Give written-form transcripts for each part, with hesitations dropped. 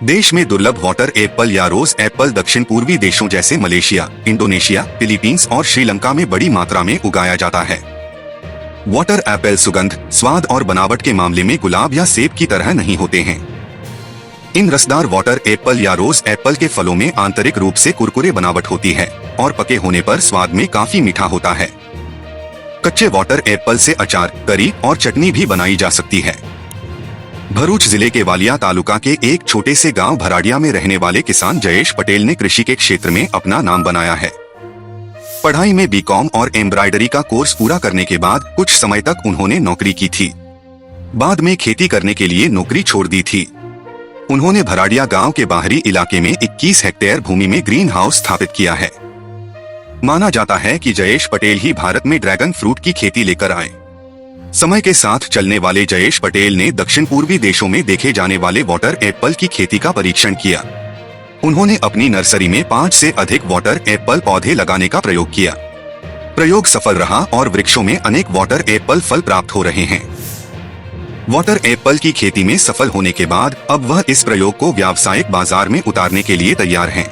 देश में दुर्लभ वाटर एप्पल या रोज एप्पल दक्षिण पूर्वी देशों जैसे मलेशिया, इंडोनेशिया, फिलीपींस और श्रीलंका में बड़ी मात्रा में उगाया जाता है। वाटर एप्पल सुगंध, स्वाद और बनावट के मामले में गुलाब या सेब की तरह नहीं होते हैं। इन रसदार वाटर एप्पल या रोज एप्पल के फलों में आंतरिक रूप से कुरकुरे बनावट होती है और पके होने पर स्वाद में काफी मीठा होता है। कच्चे वाटर एप्पल से अचार, करी और चटनी भी बनाई जा सकती है। भरूच जिले के वालिया तालुका के एक छोटे से गांव भराड़िया में रहने वाले किसान जयेश पटेल ने कृषि के क्षेत्र में अपना नाम बनाया है। पढ़ाई में बीकॉम और एम्ब्रॉयडरी का कोर्स पूरा करने के बाद कुछ समय तक उन्होंने नौकरी की थी। बाद में खेती करने के लिए नौकरी छोड़ दी थी। उन्होंने भराड़िया गांव के बाहरी इलाके में 21 हेक्टेयर भूमि में ग्रीन हाउस स्थापित किया है। माना जाता है कि जयेश पटेल ही भारत में ड्रैगन फ्रूट की खेती लेकर आए। समय के साथ चलने वाले जयेश पटेल ने दक्षिण पूर्वी देशों में देखे जाने वाले वाटर एप्पल की खेती का परीक्षण किया। उन्होंने अपनी नर्सरी में 5 से अधिक वाटर एप्पल पौधे लगाने का प्रयोग किया। प्रयोग सफल रहा और वृक्षों में अनेक वाटर एप्पल फल प्राप्त हो रहे हैं। वाटर एप्पल की खेती में सफल होने के बाद अब वह इस प्रयोग को व्यावसायिक बाजार में उतारने के लिए तैयार हैं।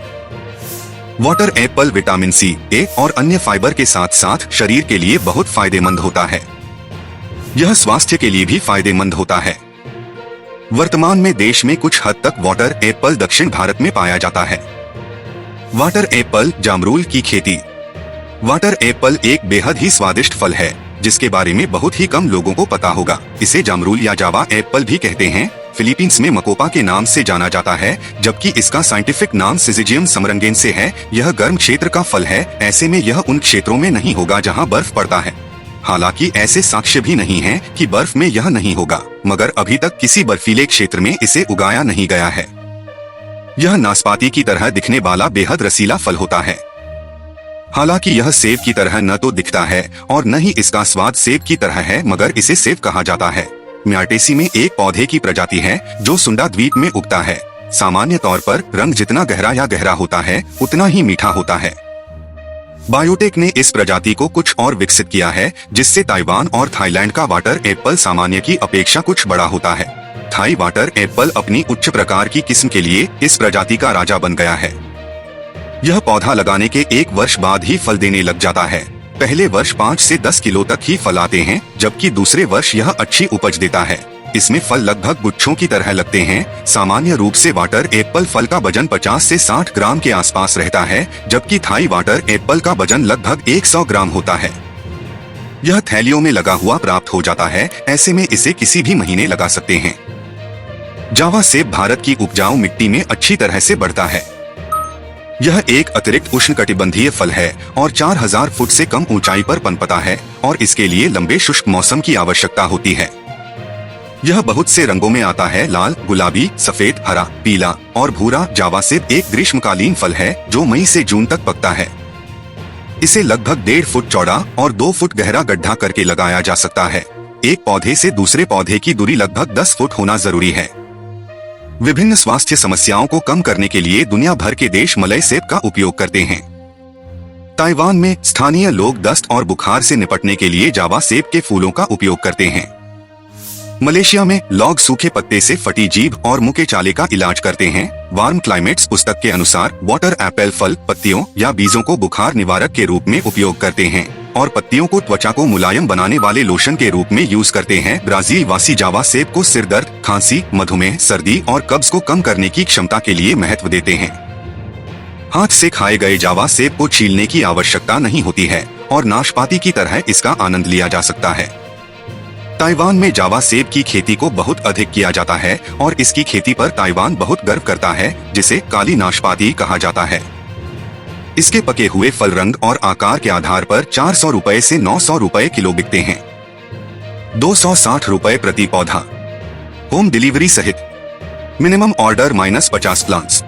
वाटर एप्पल विटामिन सी, ए और अन्य फाइबर के साथ साथ शरीर के लिए बहुत फायदेमंद होता है। यह स्वास्थ्य के लिए भी फायदेमंद होता है। वर्तमान में देश में कुछ हद तक वाटर एप्पल दक्षिण भारत में पाया जाता है। वाटर एप्पल जामरूल की खेती। वाटर एप्पल एक बेहद ही स्वादिष्ट फल है जिसके बारे में बहुत ही कम लोगों को पता होगा। इसे जामरूल या जावा एप्पल भी कहते हैं। फिलीपींस में मकोपा के नाम से जाना जाता है, जबकि इसका साइंटिफिक नाम सिजिजियम समरंगेन से है। यह गर्म क्षेत्र का फल है, ऐसे में यह उन क्षेत्रों में नहीं होगा जहां बर्फ पड़ता है। हालांकि ऐसे साक्ष्य भी नहीं हैं कि बर्फ में यह नहीं होगा, मगर अभी तक किसी बर्फीले क्षेत्र में इसे उगाया नहीं गया है। यह नाशपाती की तरह दिखने वाला बेहद रसीला फल होता है। हालांकि यह सेब की तरह न तो दिखता है और न ही इसका स्वाद सेब की तरह है, मगर इसे सेब कहा जाता है। म्याटेसी में एक पौधे की प्रजाति है जो सुंडा द्वीप में उगता है। सामान्य तौर पर रंग जितना गहरा या गहरा होता है उतना ही मीठा होता है। बायोटेक ने इस प्रजाति को कुछ और विकसित किया है, जिससे ताइवान और थाईलैंड का वाटर एप्पल सामान्य की अपेक्षा कुछ बड़ा होता है। थाई वाटर एप्पल अपनी उच्च प्रकार की किस्म के लिए इस प्रजाति का राजा बन गया है। यह पौधा लगाने के 1 वर्ष बाद ही फल देने लग जाता है। पहले वर्ष 5 से 10 किलो तक ही फल आते हैं, जबकि दूसरे वर्ष यह अच्छी उपज देता है। इसमें फल लगभग गुच्छों की तरह लगते हैं। सामान्य रूप से वाटर एप्पल फल का वजन 50 से 60 ग्राम के आसपास रहता है, जबकि थाई वाटर एप्पल का वजन लगभग 100 ग्राम होता है। यह थैलियों में लगा हुआ प्राप्त हो जाता है, ऐसे में इसे किसी भी महीने लगा सकते हैं। जावा सेब भारत की उपजाऊ मिट्टी में अच्छी तरह से बढ़ता है। यह एक अतिरिक्त उष्णकटिबंधीय फल है और 4000 फुट से कम ऊंचाई पर पनपता है और इसके लिए लंबे शुष्क मौसम की आवश्यकता होती है। यह बहुत से रंगों में आता है, लाल, गुलाबी, सफेद, हरा, पीला और भूरा। जावा सेब एक ग्रीष्मकालीन फल है जो मई से जून तक पकता है। इसे लगभग 1.5 फुट चौड़ा और 2 फुट गहरा गड्ढा करके लगाया जा सकता है। एक पौधे से दूसरे पौधे की दूरी लगभग 10 फुट होना जरूरी है। विभिन्न स्वास्थ्य समस्याओं को कम करने के लिए दुनिया भर के देश मलय सेब का उपयोग करते हैं। ताइवान में स्थानीय लोग दस्त और बुखार से निपटने के लिए जावा सेब के फूलों का उपयोग करते हैं। मलेशिया में लोग सूखे पत्ते से फटी जीभ और मुंह के चाले का इलाज करते हैं। वार्म क्लाइमेट्स पुस्तक के अनुसार वाटर एप्पल फल, पत्तियों या बीजों को बुखार निवारक के रूप में उपयोग करते हैं और पत्तियों को त्वचा को मुलायम बनाने वाले लोशन के रूप में यूज करते हैं। ब्राजील वासी जावा सेब को सिर दर्द, खांसी, मधुमेह, सर्दी और कब्ज को कम करने की क्षमता के लिए महत्व देते हैं। हाथ से खाए गए जावा सेब को छीलने की आवश्यकता नहीं होती है और नाशपाती की तरह इसका आनंद लिया जा सकता है। ताइवान में जावा सेब की खेती को बहुत अधिक किया जाता है और इसकी खेती पर ताइवान बहुत गर्व करता है, जिसे काली नाशपाती कहा जाता है। इसके पके हुए फल रंग और आकार के आधार पर 400 रुपए से 900 रुपए किलो बिकते हैं। 260 रुपए प्रति पौधा, होम डिलीवरी सहित। Minimum order -50 plants.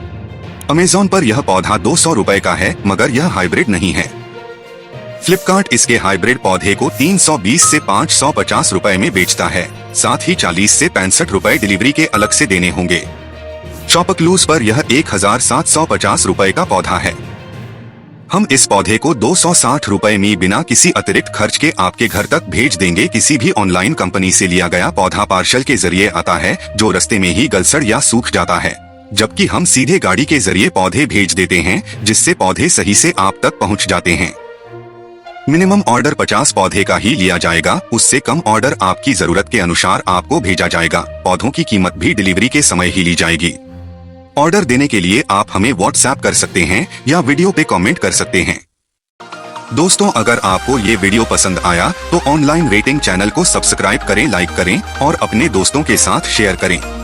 अमेज़न पर यह पौधा 200 रुपए का है, मगर यह हाइब्रिड नहीं है। फ्लिपकार्ट इसके हाइब्रिड पौधे को 320 से 550 रुपए में बेचता है। साथ ही 40 से 65 रुपए डिलीवरी के अलग से देने होंगे। शॉपक्लूज पर यह 1750 रुपए का पौधा है। हम इस पौधे को 260 रुपए में बिना किसी अतिरिक्त खर्च के आपके घर तक भेज देंगे। किसी भी ऑनलाइन कंपनी से लिया गया पौधा पार्सल के जरिए आता है, जो रास्ते में ही गलसड़ या सूख जाता है। जबकि हम सीधे गाड़ी के जरिए पौधे भेज देते हैं, जिससे पौधे सही से आप तक पहुंच जाते हैं। मिनिमम ऑर्डर 50 पौधे का ही लिया जाएगा, उससे कम ऑर्डर आपकी जरूरत के अनुसार आपको भेजा जाएगा। पौधों की कीमत भी डिलीवरी के समय ही ली जाएगी। ऑर्डर देने के लिए आप हमें व्हाट्सएप कर सकते हैं या वीडियो पे कमेंट कर सकते हैं। दोस्तों, अगर आपको ये वीडियो पसंद आया तो ऑनलाइन रेटिंग चैनल को सब्सक्राइब करें, लाइक करें और अपने दोस्तों के साथ शेयर करें।